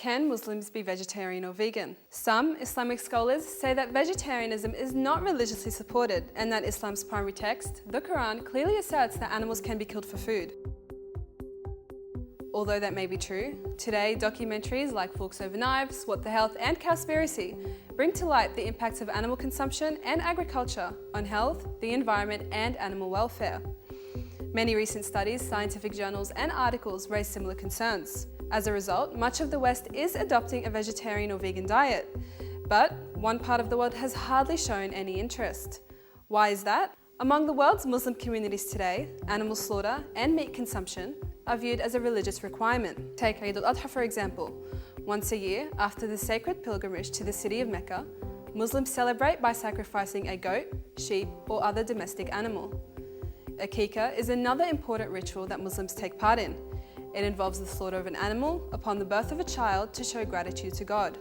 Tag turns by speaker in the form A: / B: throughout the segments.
A: Can Muslims be vegetarian or vegan? Some Islamic scholars say that vegetarianism is not religiously supported and that Islam's primary text, the Quran, clearly asserts that animals can be killed for food. Although that may be true, today documentaries like Forks Over Knives, What the Health and Cowspiracy bring to light the impacts of animal consumption and agriculture on health, the environment and animal welfare. Many recent studies, scientific journals and articles raise similar concerns. As a result, much of the West is adopting a vegetarian or vegan diet, but one part of the world has hardly shown any interest. Why is that? Among the world's Muslim communities today, animal slaughter and meat consumption are viewed as a religious requirement. Take Eid al-Adha for example. Once a year, after the sacred pilgrimage to the city of Mecca, Muslims celebrate by sacrificing a goat, sheep or other domestic animal. Aqiqah is another important ritual that Muslims take part in. It involves the slaughter of an animal upon the birth of a child to show gratitude to God.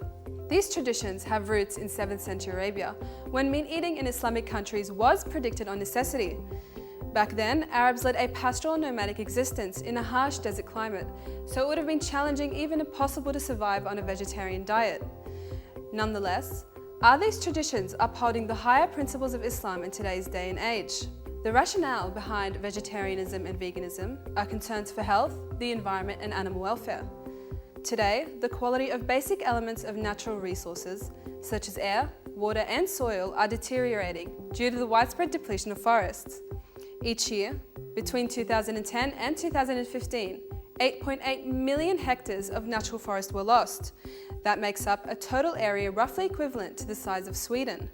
A: These traditions have roots in 7th century Arabia, when meat eating in Islamic countries was predicted on necessity. Back then, Arabs led a pastoral nomadic existence in a harsh desert climate, so it would have been challenging, even impossible, to survive on a vegetarian diet. Nonetheless, are these traditions upholding the higher principles of Islam in today's day and age? The rationale behind vegetarianism and veganism are concerns for health, the environment and animal welfare. Today, the quality of basic elements of natural resources, such as air, water and soil, are deteriorating due to the widespread depletion of forests. Each year, between 2010 and 2015, 8.8 million hectares of natural forest were lost. That makes up a total area roughly equivalent to the size of Sweden.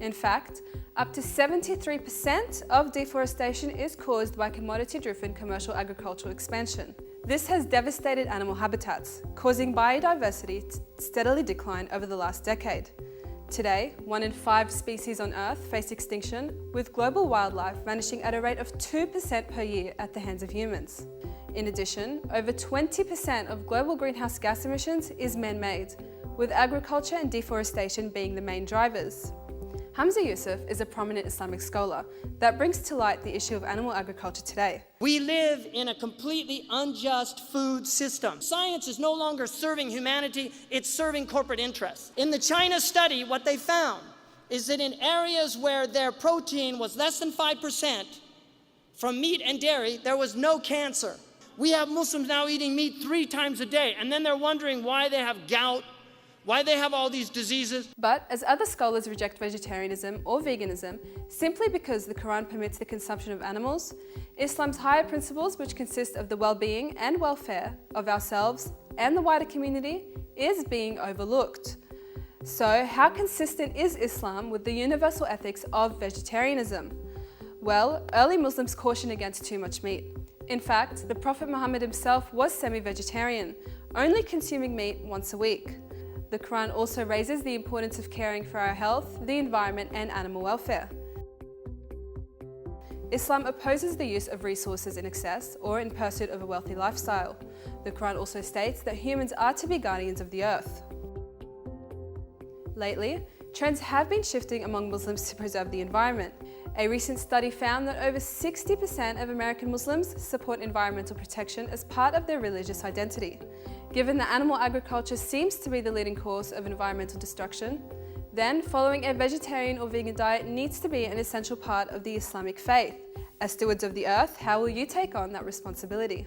A: In fact, up to 73% of deforestation is caused by commodity-driven commercial agricultural expansion. This has devastated animal habitats, causing biodiversity to steadily decline over the last decade. Today, 1 in 5 species on Earth face extinction, with global wildlife vanishing at a rate of 2% per year at the hands of humans. In addition, over 20% of global greenhouse gas emissions is man-made, with agriculture and deforestation being the main drivers. Hamza Yusuf is a prominent Islamic scholar that brings to light the issue of animal agriculture today.
B: We live in a completely unjust food system. Science is no longer serving humanity, it's serving corporate interests. In the China study, what they found is that in areas where their protein was less than 5% from meat and dairy, there was no cancer. We have Muslims now eating meat 3 times a day, and then they're wondering why they have gout, why they have all these diseases.
A: But as other scholars reject vegetarianism or veganism simply because the Quran permits the consumption of animals, Islam's higher principles, which consist of the well-being and welfare of ourselves and the wider community, is being overlooked. So how consistent is Islam with the universal ethics of vegetarianism? Well, early Muslims cautioned against too much meat. In fact, the Prophet Muhammad himself was semi-vegetarian, only consuming meat once a week. The Quran also raises the importance of caring for our health, the environment and animal welfare. Islam opposes the use of resources in excess or in pursuit of a wealthy lifestyle. The Quran also states that humans are to be guardians of the earth. Lately, trends have been shifting among Muslims to preserve the environment. A recent study found that over 60% of American Muslims support environmental protection as part of their religious identity. Given that animal agriculture seems to be the leading cause of environmental destruction, then following a vegetarian or vegan diet needs to be an essential part of the Islamic faith. As stewards of the earth, how will you take on that responsibility?